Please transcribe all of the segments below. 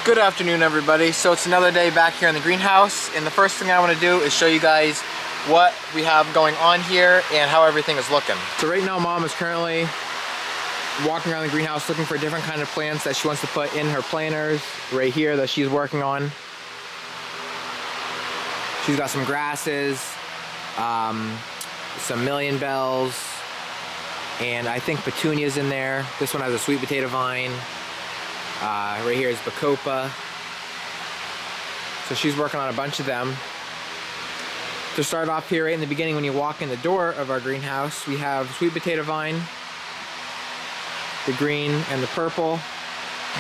Good afternoon, everybody. So it's another day back here in the greenhouse, and the first thing I want to do is show you guys what we have going on here and how everything is looking. So right now Mom is currently walking around the greenhouse looking for different kind of plants that she wants to put in her planters right here that she's working on. She's got some grasses, some million bells, and I think petunias in there. This one has a sweet potato vine. Right here is bacopa. So she's working on a bunch of them. To start off here right in the beginning, when you walk in the door of our greenhouse, we have sweet potato vine, the green and the purple.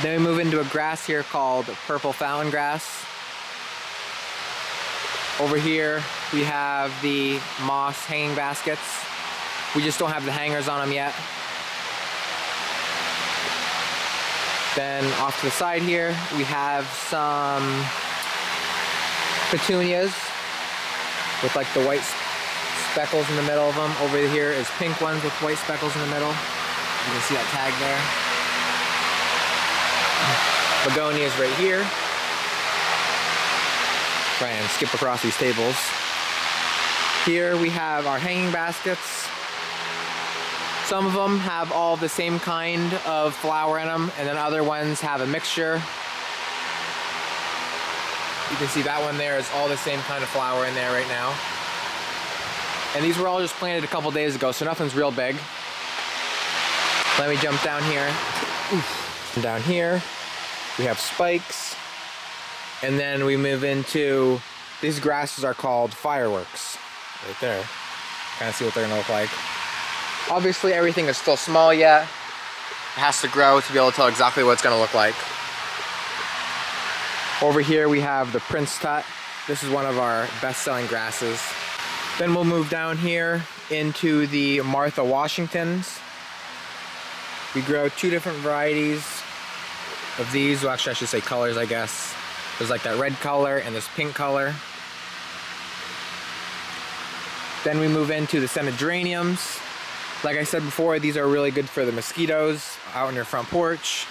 Then we move into a grass here called purple fountain grass. Over here we have the moss hanging baskets. We just don't have the hangers on them yet. Then off to the side here, we have some petunias with like the white speckles in the middle of them. Over here is pink ones with white speckles in the middle. You can see that tag there. Begonias right here. Try and skip across these tables. Here we have our hanging baskets. Some of them have all the same kind of flower in them, and then other ones have a mixture. You can see that one there is all the same kind of flower in there right now. And these were all just planted a couple days ago, so nothing's real big. Let me jump down here. And down here, we have spikes. And then we move into, these grasses are called fireworks. Right there. Kind of see what they're gonna look like. Obviously everything is still small yet. It has to grow to be able to tell exactly what it's going to look like. Over here we have the Prince Tut. This is one of our best-selling grasses. Then we'll move down here into the Martha Washingtons. We grow two different varieties of these. Well, actually I should say colors, I guess. There's like that red color and this pink color. Then we move into the scented geraniums. Like I said before, these are really good for the mosquitoes out on your front porch.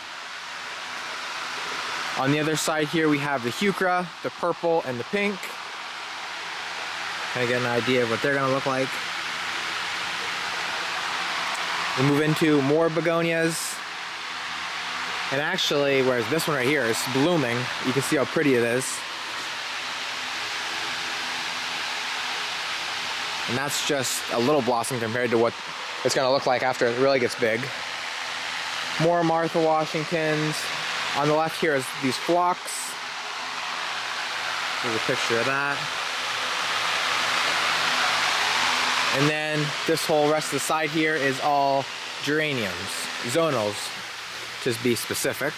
On the other side here we have the heuchera, the purple and the pink. Kind of get an idea of what they're going to look like. We move into more begonias. And actually, whereas this one right here is blooming, you can see how pretty it is. And that's just a little blossom compared to what it's going to look like after it really gets big. More Martha Washingtons. On the left here is these phlox. There's a picture of that. And then this whole rest of the side here is all geraniums, zonals, to be specific.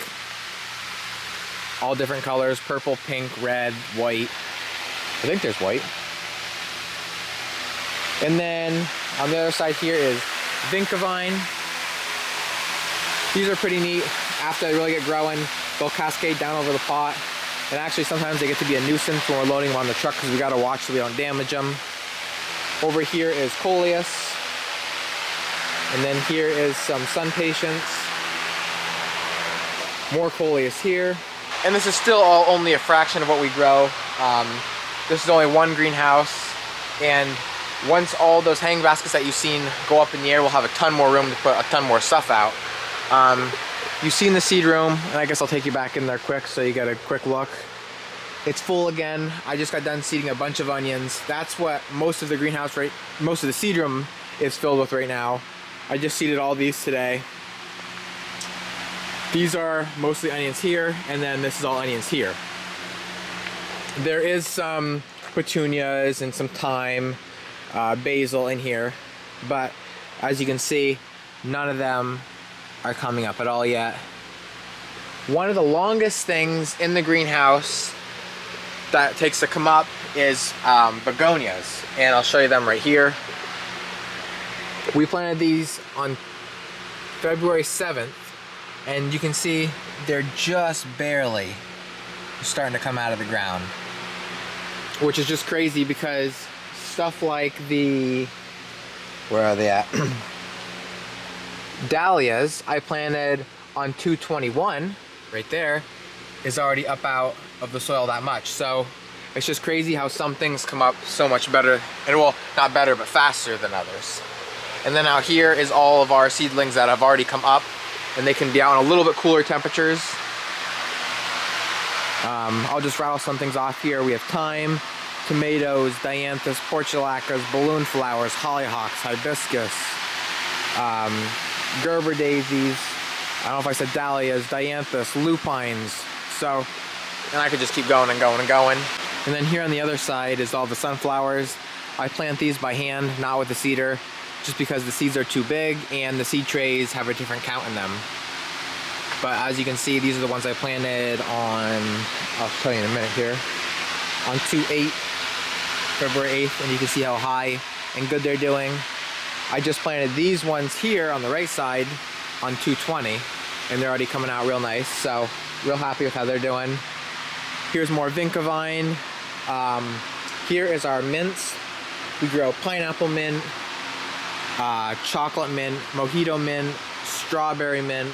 All different colors, purple, pink, red, white. I think there's white. And then on the other side here is vinca vine. These are pretty neat. After they really get growing, they'll cascade down over the pot. And actually sometimes they get to be a nuisance when we're loading them on the truck because we got to watch so we don't damage them. Over here is Coleus. And then here is some sun patience. More Coleus here. And this is still all only a fraction of what we grow. This is only one greenhouse. And once all those hanging baskets that you've seen go up in the air, we'll have a ton more room to put a ton more stuff out. You've seen the seed room, and I guess I'll take you back in there quick so you get a quick look. It's full again. I just got done seeding a bunch of onions. That's what most of the greenhouse, most of the seed room is filled with right now. I just seeded all these today. These are mostly onions here, and then this is all onions here. There is some petunias and some thyme, basil in here, but as you can see, none of them are coming up at all yet. One of the longest things in the greenhouse that takes to come up is begonias, and I'll show you them right here. We planted these on February 7th, and you can see they're just barely starting to come out of the ground, which is just crazy because stuff like the, where are they at? Dahlias I planted on 2/21 right there, is already up out of the soil that much. So it's just crazy how some things come up so much better, and well, not better, but faster than others. And then out here is all of our seedlings that have already come up, and they can be out in a little bit cooler temperatures. I'll just rattle some things off here. We have thyme, tomatoes, dianthus, portulacas, balloon flowers, hollyhocks, hibiscus, Gerber daisies, I don't know if I said dahlias, dianthus, lupines. So, and I could just keep going and going and going. And then here on the other side is all the sunflowers. I plant these by hand, not with the seeder, just because the seeds are too big and the seed trays have a different count in them. But as you can see, these are the ones I planted on, I'll tell you in a minute here, on 2/8, February 8th, and you can see how high and good they're doing. I just planted these ones here on the right side on 2/20, and they're already coming out real nice, so real happy with how they're doing. Here's more vinca vine. Here is our mints. We grow pineapple mint, chocolate mint, mojito mint, strawberry mint,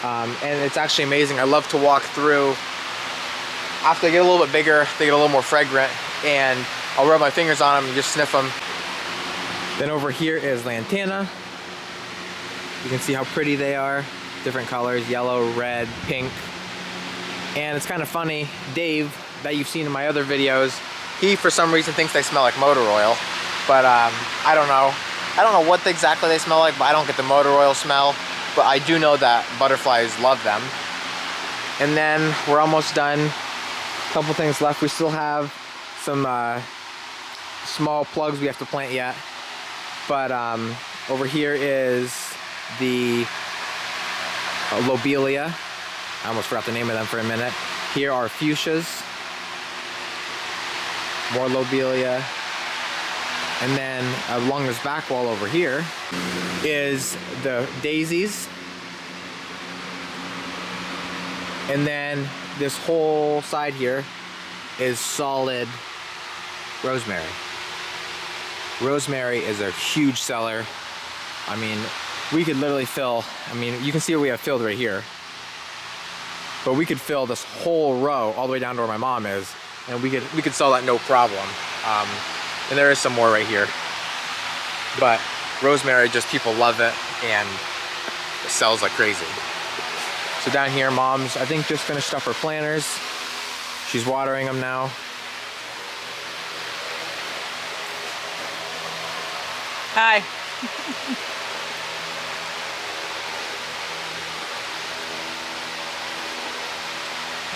and it's actually amazing. I love to walk through. After they get a little bit bigger, they get a little more fragrant, and I'll rub my fingers on them and just sniff them. Then over here is lantana. You can see how pretty they are. Different colors, yellow, red, pink. And it's kind of funny, Dave, that you've seen in my other videos, he for some reason thinks they smell like motor oil. But I don't know. I don't know what exactly they smell like, but I don't get the motor oil smell. But I do know that butterflies love them. And then we're almost done. A couple things left. We still have some small plugs we have to plant yet. But over here is the lobelia. I almost forgot the name of them for a minute. Here are fuchsias. More lobelia. And then along this back wall over here is the daisies. And then this whole side here is solid rosemary. Rosemary is a huge seller. I mean, we could literally fill, I mean, you can see what we have filled right here. But we could fill this whole row all the way down to where my mom is, and we could sell that no problem. And there is some more right here. But rosemary, just people love it, and it sells like crazy. So down here, mom's, I think, just finished up her planters. She's watering them now. Hi.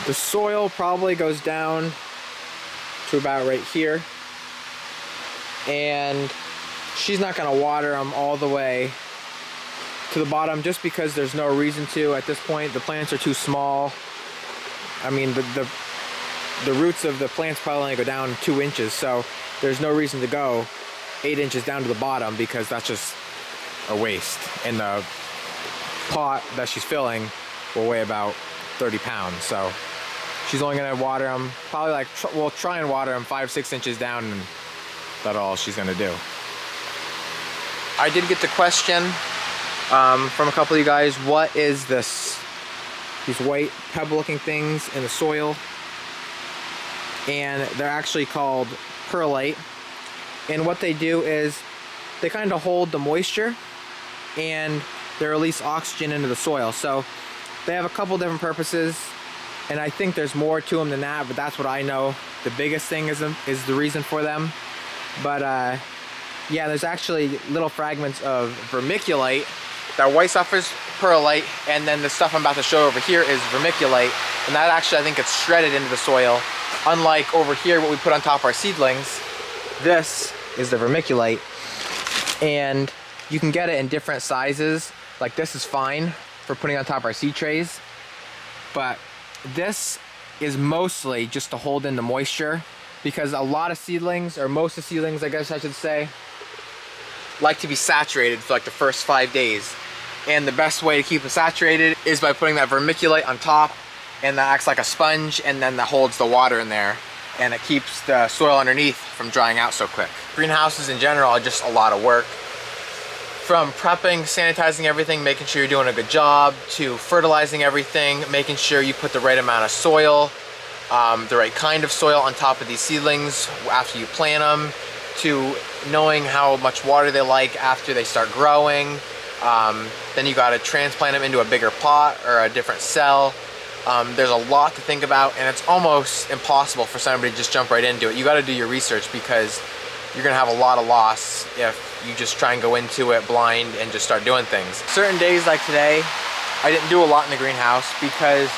The soil probably goes down to about right here. And she's not gonna water them all the way to the bottom just because there's no reason to at this point. The plants are too small. I mean, the roots of the plants probably only go down 2 inches, so there's no reason to go 8 inches down to the bottom because that's just a waste. And the pot that she's filling will weigh about 30 pounds, so she's only gonna water them probably like, we'll try and water them 5-6 inches down, and that's all she's gonna do. I did get the question from a couple of you guys, what is this? These white pebble looking things in the soil. And they're actually called perlite. And what they do is they kind of hold the moisture and they release oxygen into the soil. So they have a couple different purposes, and I think there's more to them than that, but that's what I know the biggest thing is the reason for them. But yeah, there's actually little fragments of vermiculite. That white stuff is perlite, and then the stuff I'm about to show over here is vermiculite, and that actually, I think, gets shredded into the soil. Unlike over here, what we put on top of our seedlings, this is the vermiculite, and you can get it in different sizes. Like this is fine for putting on top of our seed trays, but this is mostly just to hold in the moisture, because a lot of seedlings, or most of the seedlings, I guess I should say, like to be saturated for like the first 5 days. And the best way to keep it saturated is by putting that vermiculite on top, and that acts like a sponge, and then that holds the water in there, and it keeps the soil underneath from drying out so quick. Greenhouses in general are just a lot of work. From prepping, sanitizing everything, making sure you're doing a good job, to fertilizing everything, making sure you put the right amount of soil, the right kind of soil on top of these seedlings after you plant them, to knowing how much water they like after they start growing. Then you gotta transplant them into a bigger pot or a different cell. There's a lot to think about, and it's almost impossible for somebody to just jump right into it. You gotta do your research, because you're gonna have a lot of loss if you just try and go into it blind and just start doing things. Certain days like today, I didn't do a lot in the greenhouse because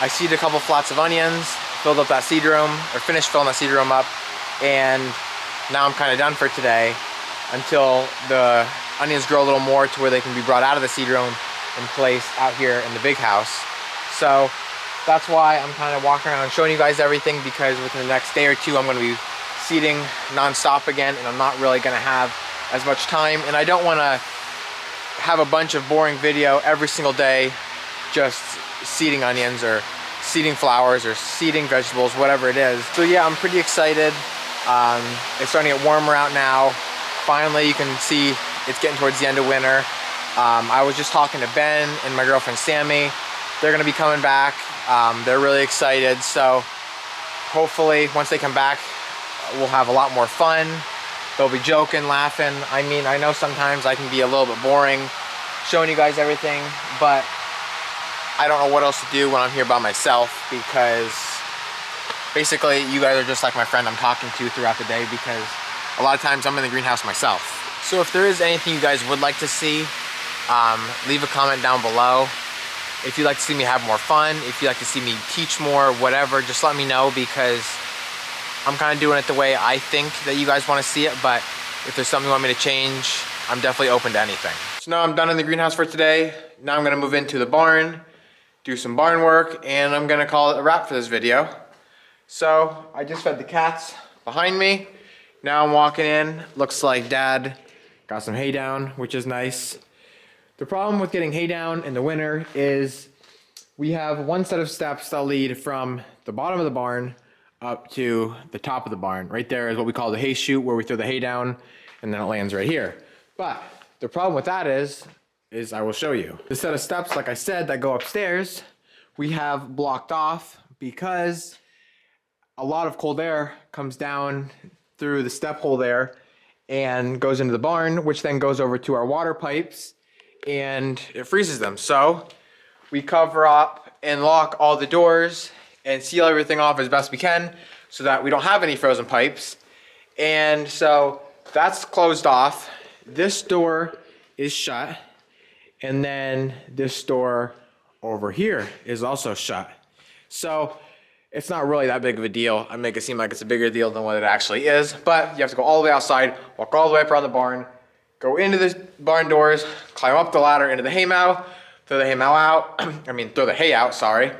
I seeded a couple flats of onions, filled up that seed room, or finished filling that seed room up, and now I'm kind of done for today until the onions grow a little more to where they can be brought out of the seed room and placed out here in the big house. So that's why I'm kind of walking around showing you guys everything, because within the next day or two I'm going to be seeding non-stop again, and I'm not really going to have as much time, and I don't want to have a bunch of boring video every single day just seeding onions or seeding flowers or seeding vegetables, whatever it is. So yeah, I'm pretty excited. It's starting to get warmer out now. Finally, you can see it's getting towards the end of winter. I was just talking to Ben and my girlfriend Sammy. They're gonna be coming back. They're really excited. So hopefully once they come back, we'll have a lot more fun. They'll be joking, laughing. I mean, I know sometimes I can be a little bit boring showing you guys everything, but I don't know what else to do when I'm here by myself, because basically you guys are just like my friend I'm talking to throughout the day, because a lot of times I'm in the greenhouse myself. So if there is anything you guys would like to see, leave a comment down below. If you'd like to see me have more fun, if you'd like to see me teach more, whatever, just let me know, because I'm kind of doing it the way I think that you guys want to see it, but if there's something you want me to change, I'm definitely open to anything. So now I'm done in the greenhouse for today. Now I'm going to move into the barn, do some barn work, and I'm going to call it a wrap for this video. So I just fed the cats behind me. Now I'm walking in. Looks like Dad got some hay down, which is nice. The problem with getting hay down in the winter is we have one set of steps that lead from the bottom of the barn up to the top of the barn. Right there is what we call the hay chute, where we throw the hay down and then it lands right here. But the problem with that is I will show you. The set of steps, like I said, that go upstairs, we have blocked off because a lot of cold air comes down through the step hole there and goes into the barn, which then goes over to our water pipes and it freezes them. So we cover up and lock all the doors and seal everything off as best we can so that we don't have any frozen pipes. And so that's closed off. This door is shut, and then this door over here is also shut. So it's not really that big of a deal. I make it seem like it's a bigger deal than what it actually is, but you have to go all the way outside, walk all the way up around the barn, go into the barn doors, climb up the ladder into the hay mow, throw the hay mow out, throw the hay out, sorry.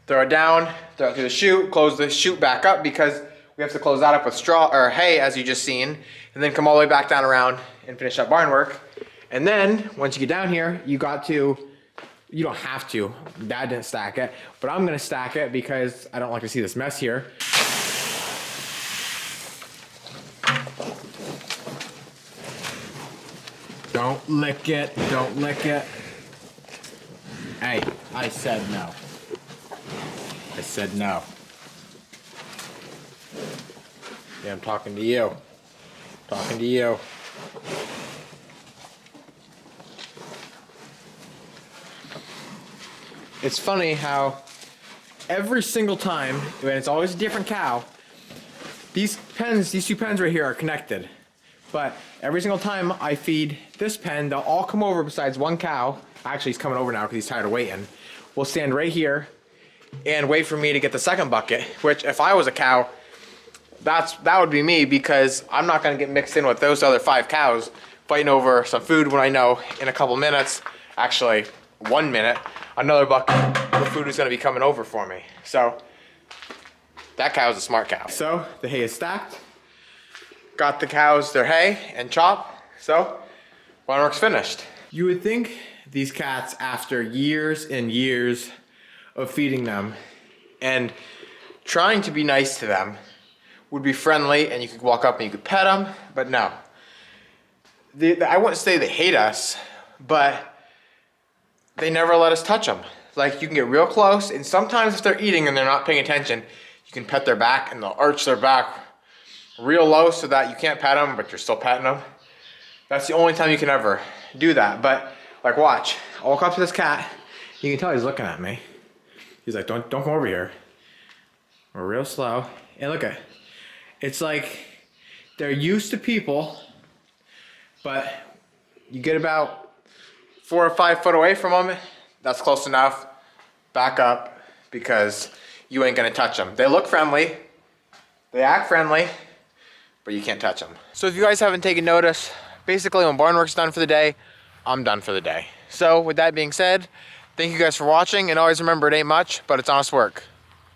Throw it down, throw it through the chute, close the chute back up because we have to close that up with straw or hay, as you just seen, and then come all the way back down around and finish up barn work. And then once you get down here, you don't have to. Dad didn't stack it, but I'm gonna stack it because I don't like to see this mess here. Don't lick it, don't lick it. Hey, I said no. I said no. Yeah, I'm talking to you. Talking to you. It's funny how every single time, when it's always a different cow, these two pens right here are connected. But every single time I feed this pen, they'll all come over besides one cow. Actually, he's coming over now because he's tired of waiting. We'll stand right here and wait for me to get the second bucket, which if I was a cow, that would be me, because I'm not gonna get mixed in with those other 5 cows fighting over some food when I know in a couple minutes, actually 1 minute, another bucket of food is gonna be coming over for me. So that cow is a smart cow. So the hay is stacked. Got the cows their hay and chop. So barn work's finished. You would think these cats, after years and years of feeding them and trying to be nice to them, would be friendly and you could walk up and you could pet them, but no. I wouldn't say they hate us, but they never let us touch them. Like, you can get real close, and sometimes if they're eating and they're not paying attention, you can pet their back and they'll arch their back real low so that you can't pet them, but you're still petting them. That's the only time you can ever do that. But like, watch, I'll walk up to this cat. You can tell he's looking at me. He's like, don't come over here. We're real slow. And look at, it's like they're used to people, but you get about 4 or 5 foot away from them, that's close enough. Back up, because you ain't gonna touch them. They look friendly, they act friendly, but you can't touch them. So if you guys haven't taken notice, basically when barn work's done for the day, I'm done for the day. So with that being said, thank you guys for watching, and always remember, it ain't much, but it's honest work.